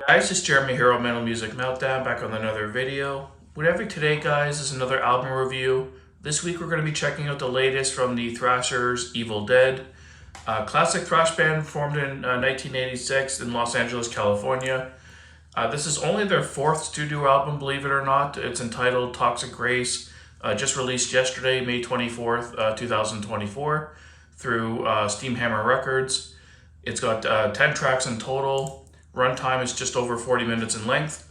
Guys, it's Jeremy here on Metal Music Meltdown, back on another video. What having today, guys, is another album review. This week we're going to be checking out the latest from the thrashers Evildead, a classic thrash band formed in 1986 in Los Angeles, California. This is only their fourth studio album, believe it or not. It's entitled Toxic Grace, just released yesterday, May 24th, 2024, through Steamhammer Records. It's got 10 tracks in total. Runtime is just over 40 minutes in length.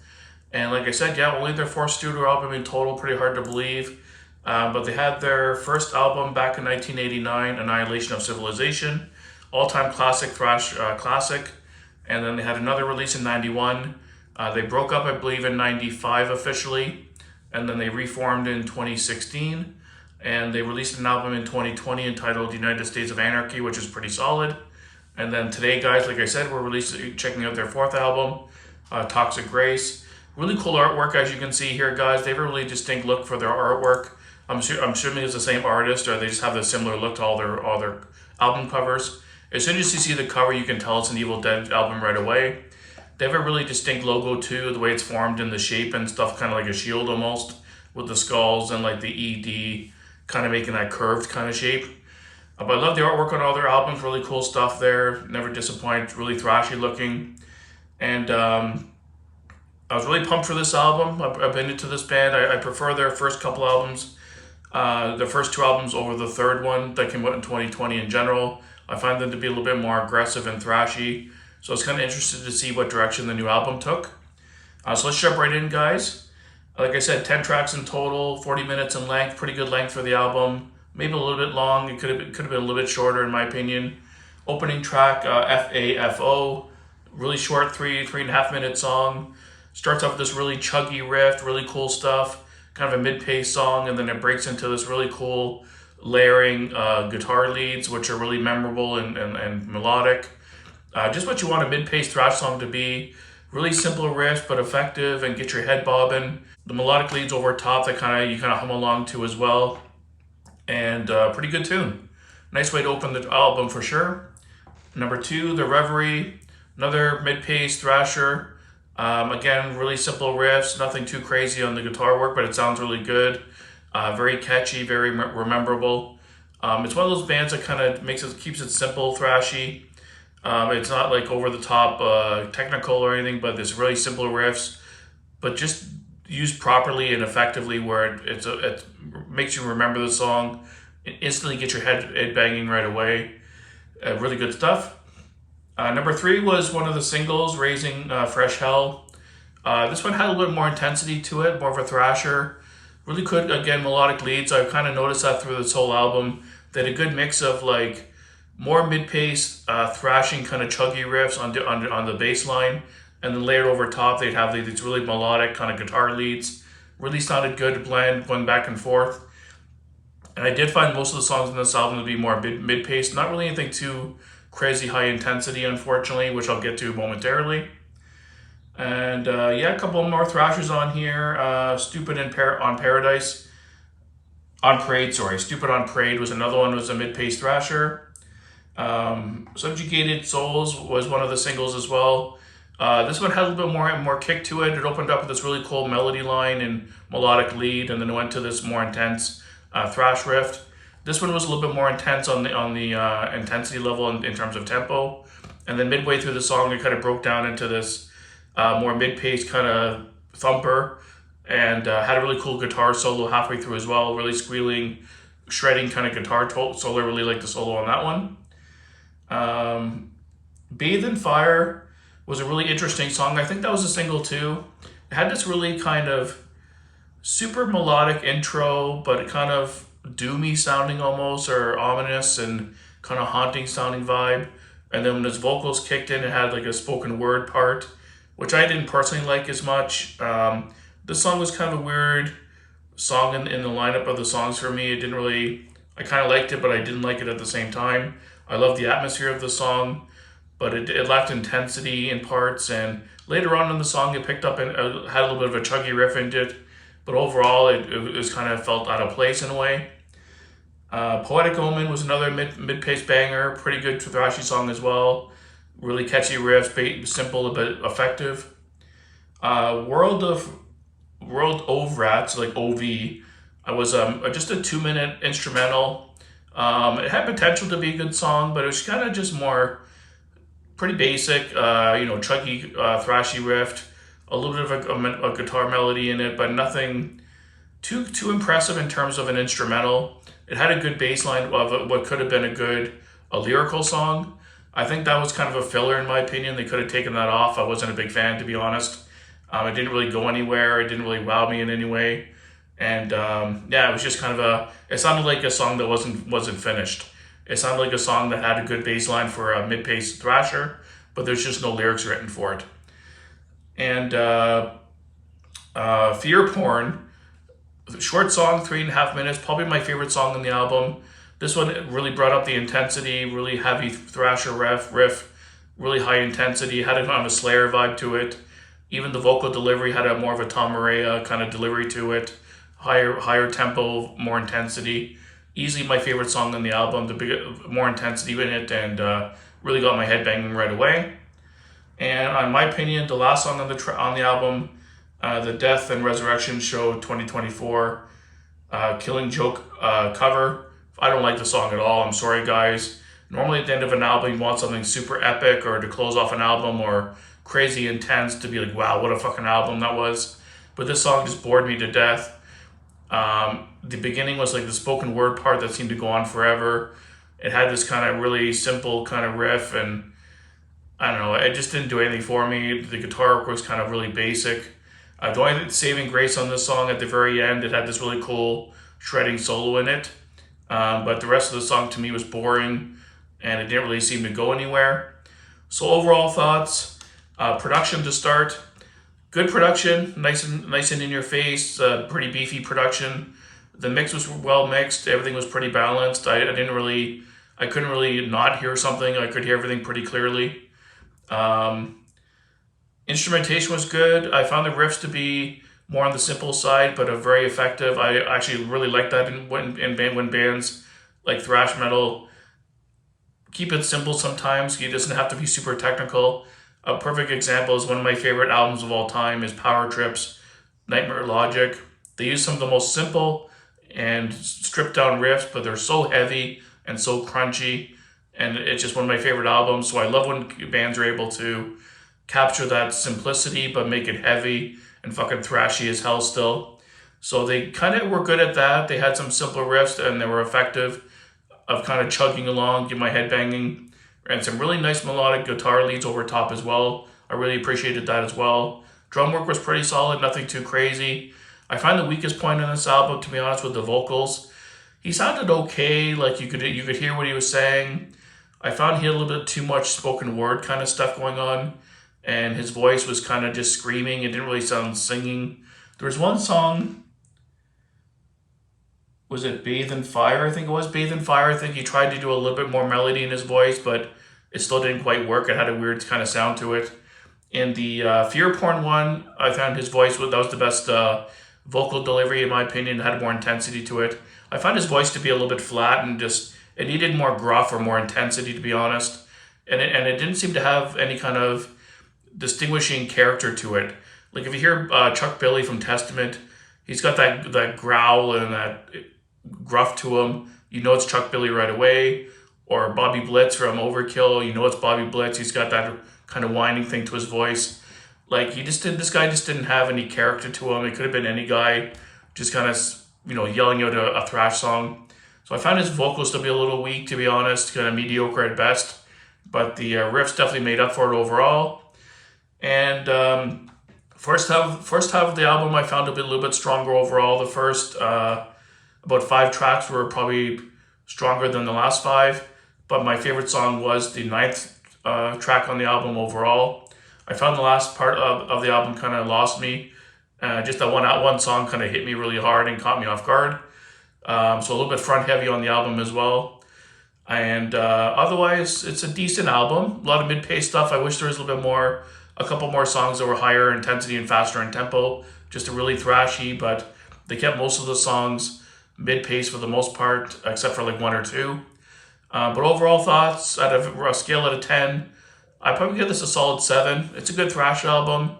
And like I said, yeah, only their fourth studio album in total, pretty hard to believe. But they had their first album back in 1989, Annihilation of Civilization, all-time classic thrash classic. And then they had another release in 91. They broke up, I believe, in 95 officially. And then they reformed in 2016. And they released an album in 2020 entitled United States of Anarchy, which is pretty solid. And then today, guys, like I said, we're checking out their fourth album, Toxic Grace. Really cool artwork, as you can see here, guys. They have a really distinct look for their artwork. I'm assuming it's the same artist, or they just have a similar look to all their album covers. As soon as you see the cover, you can tell it's an Evildead album right away. They have a really distinct logo too, the way it's formed in the shape and stuff, kind of like a shield almost, with the skulls and like the ED kind of making that curved kind of shape. But I love the artwork on all their albums, really cool stuff there, never disappoint, really thrashy looking. And I was really pumped for this album. I've been into this band. I prefer their first couple albums, their first two albums over the third one that came out in 2020 in general. I find them to be a little bit more aggressive and thrashy. So I was kind of interested to see what direction the new album took. So let's jump right in, guys. Like I said, 10 tracks in total, 40 minutes in length, pretty good length for the album. Maybe a little bit long. It could have been a little bit shorter in my opinion. Opening track, FAFO, really short, 3.5 minute song. Starts off with this really chuggy riff, really cool stuff, kind of a mid-paced song, and then it breaks into this really cool layering guitar leads, which are really memorable and melodic. Just what you want a mid-paced thrash song to be. Really simple riffs, but effective and get your head bobbing. The melodic leads over top that you kind of hum along to as well. And pretty good tune. Nice way to open the album for sure. Number two, The Reverie, another mid-paced thrasher. Again, really simple riffs, nothing too crazy on the guitar work, but it sounds really good. Very catchy, very rememberable. It's one of those bands that kind of keeps it simple, thrashy. It's not like over the top technical or anything, but there's really simple riffs, but just used properly and effectively where it makes you remember the song, instantly get your head banging right away. Really good stuff. Number three was one of the singles, Raising Fresh Hell. This one had a little bit more intensity to it, more of a thrasher. Really good, again, melodic leads. I've kind of noticed that through this whole album. They had a good mix of like more mid-paced, thrashing kind of chuggy riffs on the bass line. And then layered over top, they'd have these really melodic kind of guitar leads. Really sounded good, blend, going back and forth. And I did find most of the songs in this album to be more mid-paced. Not really anything too crazy high intensity, unfortunately, which I'll get to momentarily. And yeah, a couple more thrashers on here. Stupid on Paradise. On Parade, sorry. Stupid on Parade was another one, was a mid-paced thrasher. Subjugated Souls was one of the singles as well. This one had a little bit more kick to it. It opened up with this really cool melody line and melodic lead, and then it went to this more intense thrash riff. This one was a little bit more intense on the intensity level in terms of tempo, and then midway through the song, it kind of broke down into this more mid-paced kind of thumper, and had a really cool guitar solo halfway through as well. Really squealing, shredding kind of guitar solo. I really liked the solo on that one. Bathe in Fire was a really interesting song. I think that was a single too. It had this really kind of super melodic intro, but kind of doomy sounding almost, or ominous and kind of haunting sounding vibe. And then when his vocals kicked in, it had like a spoken word part, which I didn't personally like as much. This song was kind of a weird song in the lineup of the songs for me. I kind of liked it, but I didn't like it at the same time. I love the atmosphere of the song, but it lacked intensity in parts, and later on in the song it picked up and had a little bit of a chuggy riff into it, but overall it was kind of felt out of place in a way. Poetic Omen was another mid-paced banger, pretty good thrashy song as well. Really catchy riffs, simple but effective. World of Rats, like OV. I was just a 2 minute instrumental. It had potential to be a good song, but it was kind of just more pretty basic. Chunky, thrashy riff, a little bit of a guitar melody in it, but nothing too impressive in terms of an instrumental. It had a good bass line of what could have been a lyrical song. I think that was kind of a filler in my opinion. They could have taken that off. I wasn't a big fan, to be honest. It didn't really go anywhere. It didn't really wow me in any way. And it was just kind of it sounded like a song that wasn't finished. It sounded like a song that had a good bass line for a mid-paced thrasher, but there's just no lyrics written for it. And Fear Porn, short song, 3.5 minutes, probably my favorite song on the album. This one really brought up the intensity, really heavy thrasher riff, really high intensity, had a kind of a Slayer vibe to it. Even the vocal delivery had a more of a Tom Araya kind of delivery to it, higher tempo, more intensity. Easily my favorite song on the album, more intensity in it, and really got my head banging right away. And in my opinion, the last song on the album, the Death and Resurrection Show 2024, Killing Joke cover. I don't like the song at all. I'm sorry, guys. Normally at the end of an album, you want something super epic or to close off an album or crazy intense to be like, wow, what a fucking album that was. But this song just bored me to death. The beginning was like the spoken word part that seemed to go on forever. It had this kind of really simple kind of riff, and I don't know, it just didn't do anything for me. The guitar work was kind of really basic. The only saving grace on this song at the very end, it had this really cool shredding solo in it. But the rest of the song to me was boring, and it didn't really seem to go anywhere. So overall thoughts, production to start, good production, nice and in your face, pretty beefy production. The mix was well mixed, everything was pretty balanced. I couldn't really not hear something. I could hear everything pretty clearly. Instrumentation was good. I found the riffs to be more on the simple side, but very effective. I actually really like that when bands like thrash metal keep it simple sometimes. It doesn't have to be super technical. A perfect example is one of my favorite albums of all time is Power Trip's Nightmare Logic. They use some of the most simple and stripped down riffs, but they're so heavy and so crunchy, and it's just one of my favorite albums. So I love when bands are able to capture that simplicity but make it heavy and fucking thrashy as hell still. So they kind of were good at that. They had some simple riffs and they were effective of kind of chugging along, get my head banging, and some really nice melodic guitar leads over top as well. I really appreciated that as well. Drum work was pretty solid, nothing too crazy. I find the weakest point on this album, to be honest, with the vocals. He sounded okay, like you could hear what he was saying. I found he had a little bit too much spoken word kind of stuff going on, and his voice was kind of just screaming. It didn't really sound singing. There was one song, was it Bathe in Fire? I think it was Bathe in Fire. I think he tried to do a little bit more melody in his voice, but it still didn't quite work. It had a weird kind of sound to it. In the Fear Porn one, I found his voice, that was the best vocal delivery in my opinion. It had more intensity to it. I found his voice to be a little bit flat and just, it needed more gruff or more intensity, to be honest. And it didn't seem to have any kind of distinguishing character to it. Like if you hear Chuck Billy from Testament, he's got that growl and that gruff to him. You know it's Chuck Billy right away. Or Bobby Blitz from Overkill, you know it's Bobby Blitz. He's got that kind of whining thing to his voice. Like this guy just didn't have any character to him. It could have been any guy just kind of, yelling out a thrash song. So I found his vocals to be a little weak, to be honest, kind of mediocre at best. But the riffs definitely made up for it overall. And first half of the album I found to be a little bit stronger overall. The first about 5 tracks were probably stronger than the last 5. But my favorite song was the 9th track on the album overall. I found the last part of the album kind of lost me. Just that one song kind of hit me really hard and caught me off guard. So a little bit front heavy on the album as well. And otherwise, it's a decent album. A lot of mid-pace stuff. I wish there was a couple more songs that were higher intensity and faster in tempo, just to really thrashy, but they kept most of the songs mid-pace for the most part, except for like 1 or 2. But overall thoughts, out of a scale out of 10, I'd probably give this a solid 7. It's a good thrash album.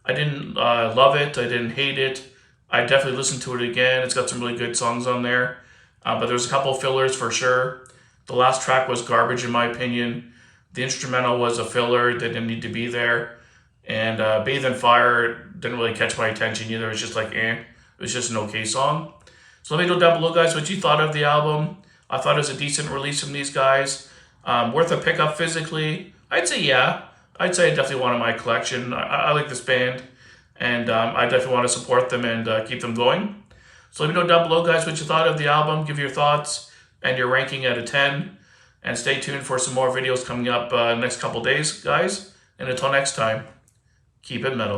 I didn't love it. I didn't hate it. I definitely listened to it again. It's got some really good songs on there. But there's a couple of fillers for sure. The last track was garbage in my opinion. The instrumental was a filler that didn't need to be there. And Bathe in Fire didn't really catch my attention either. It was just like, eh. It was just an okay song. So let me know down below, guys, what you thought of the album. I thought it was a decent release from these guys. Worth a pickup physically? I'd say yeah. I'd say I definitely want in my collection. I like this band. And I definitely want to support them and keep them going. So let me know down below, guys, what you thought of the album. Give your thoughts and your ranking out of 10. And stay tuned for some more videos coming up next couple days, guys. And until next time, keep it metal.